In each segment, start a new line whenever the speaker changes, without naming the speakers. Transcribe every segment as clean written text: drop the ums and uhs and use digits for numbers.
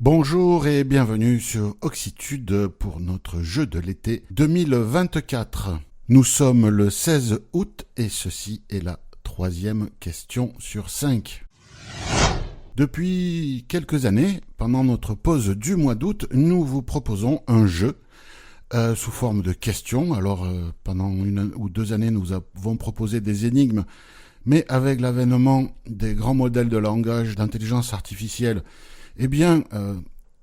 Bonjour et bienvenue sur Oxitude pour notre jeu de l'été 2024. Nous sommes le 16 août et ceci est la troisième question sur 5. Depuis quelques années, pendant notre pause du mois d'août, nous vous proposons un jeu sous forme de questions. Alors pendant 1 ou 2 années, nous avons proposé des énigmes, mais avec l'avènement des grands modèles de langage, d'intelligence artificielle,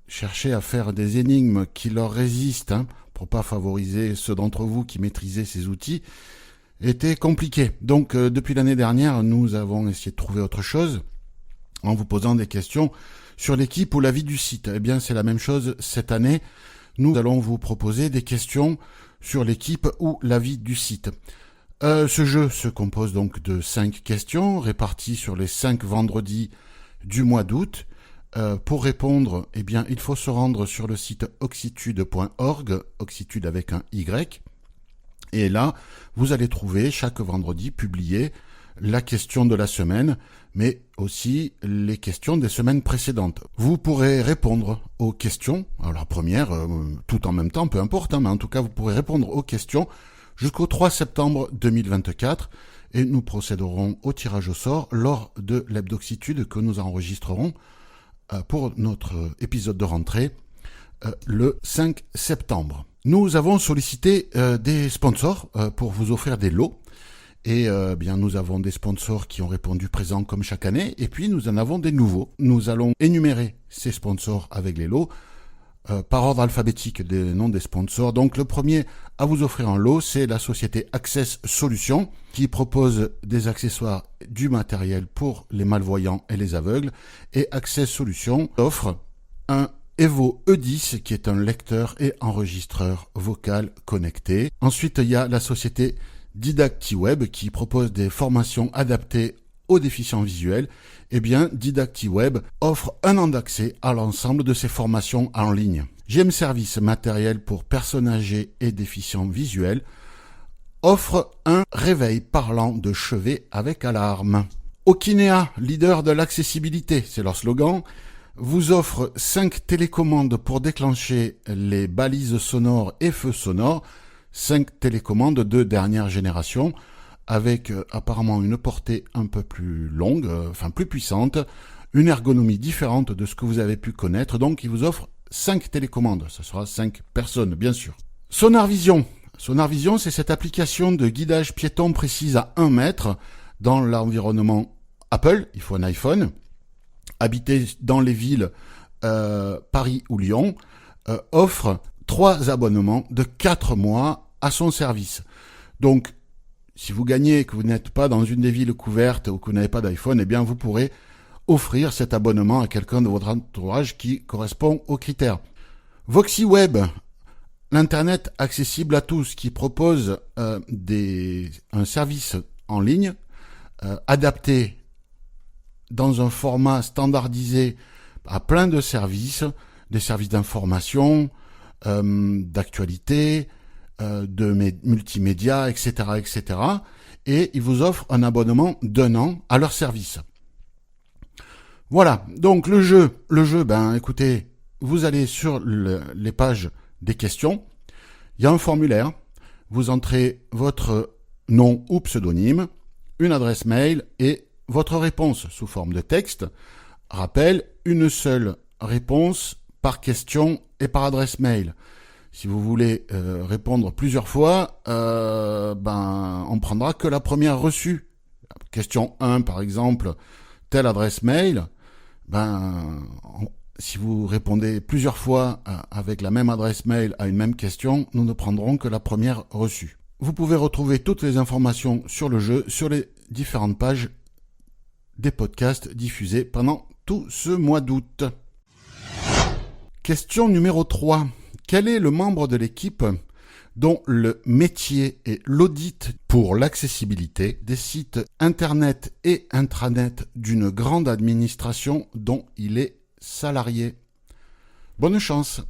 chercher à faire des énigmes qui leur résistent, pour pas favoriser ceux d'entre vous qui maîtrisaient ces outils, était compliqué. Donc depuis l'année dernière, nous avons essayé de trouver autre chose en vous posant des questions sur l'équipe ou la vie du site. C'est la même chose cette année. Nous allons vous proposer des questions sur l'équipe ou la vie du site. Ce jeu se compose donc de 5 questions réparties sur les 5 vendredis du mois d'août. Pour répondre, il faut se rendre sur le site oxitude.org, oxitude avec un Y. Et là, vous allez trouver chaque vendredi publié la question de la semaine, mais aussi les questions des semaines précédentes. Vous pourrez répondre aux questions, alors la première, tout en même temps, peu importe, mais en tout cas, vous pourrez répondre aux questions jusqu'au 3 septembre 2024. Et nous procéderons au tirage au sort lors de l'hebdoxitude que nous enregistrerons pour notre épisode de rentrée le 5 septembre. Nous avons sollicité des sponsors pour vous offrir des lots. Et nous avons des sponsors qui ont répondu présent comme chaque année. Et puis nous en avons des nouveaux. Nous allons énumérer ces sponsors avec les lots par ordre alphabétique des noms des sponsors. Donc le premier à vous offrir un lot, c'est la société Access Solutions qui propose des accessoires, du matériel pour les malvoyants et les aveugles. Et Access Solutions offre un Evo E10 qui est un lecteur et enregistreur vocal connecté. Ensuite, il y a la société Didactiweb qui propose des formations adaptées aux déficients visuels. Didactiweb offre 1 an d'accès à l'ensemble de ces formations en ligne. GM Service, matériel pour personnes âgées et déficients visuels, offre un réveil parlant de chevet avec alarme. Okinea, leader de l'accessibilité, c'est leur slogan, vous offre 5 télécommandes pour déclencher les balises sonores et feux sonores, 5 télécommandes de dernière génération, avec apparemment une portée un peu plus longue, plus puissante, une ergonomie différente de ce que vous avez pu connaître. Donc, il vous offre 5 télécommandes. Ce sera 5 personnes, bien sûr. SonarVision. SonarVision, c'est cette application de guidage piéton précise à 1 mètre dans l'environnement Apple. Il faut un iPhone. Habité dans les villes Paris ou Lyon, offre 3 abonnements de 4 mois à son service. Donc, si vous gagnez et que vous n'êtes pas dans une des villes couvertes ou que vous n'avez pas d'iPhone, vous pourrez offrir cet abonnement à quelqu'un de votre entourage qui correspond aux critères. VoxyWeb, l'Internet accessible à tous, qui propose un service en ligne adapté dans un format standardisé à plein de services, des services d'information, d'actualité, de multimédia, etc., etc. Et ils vous offrent un abonnement d'1 an à leur service. Voilà, donc le jeu, écoutez, vous allez sur les pages des questions, il y a un formulaire, vous entrez votre nom ou pseudonyme, une adresse mail et votre réponse sous forme de texte. Rappel, une seule réponse par question et par adresse mail. Si vous voulez répondre plusieurs fois, on prendra que la première reçue. Question 1, par exemple, telle adresse mail. Si vous répondez plusieurs fois avec la même adresse mail à une même question, nous ne prendrons que la première reçue. Vous pouvez retrouver toutes les informations sur le jeu sur les différentes pages des podcasts diffusés pendant tout ce mois d'août. Question numéro 3. Quel est le membre de l'équipe dont le métier est l'audit pour l'accessibilité des sites internet et intranet d'une grande administration dont il est salarié? Bonne chance!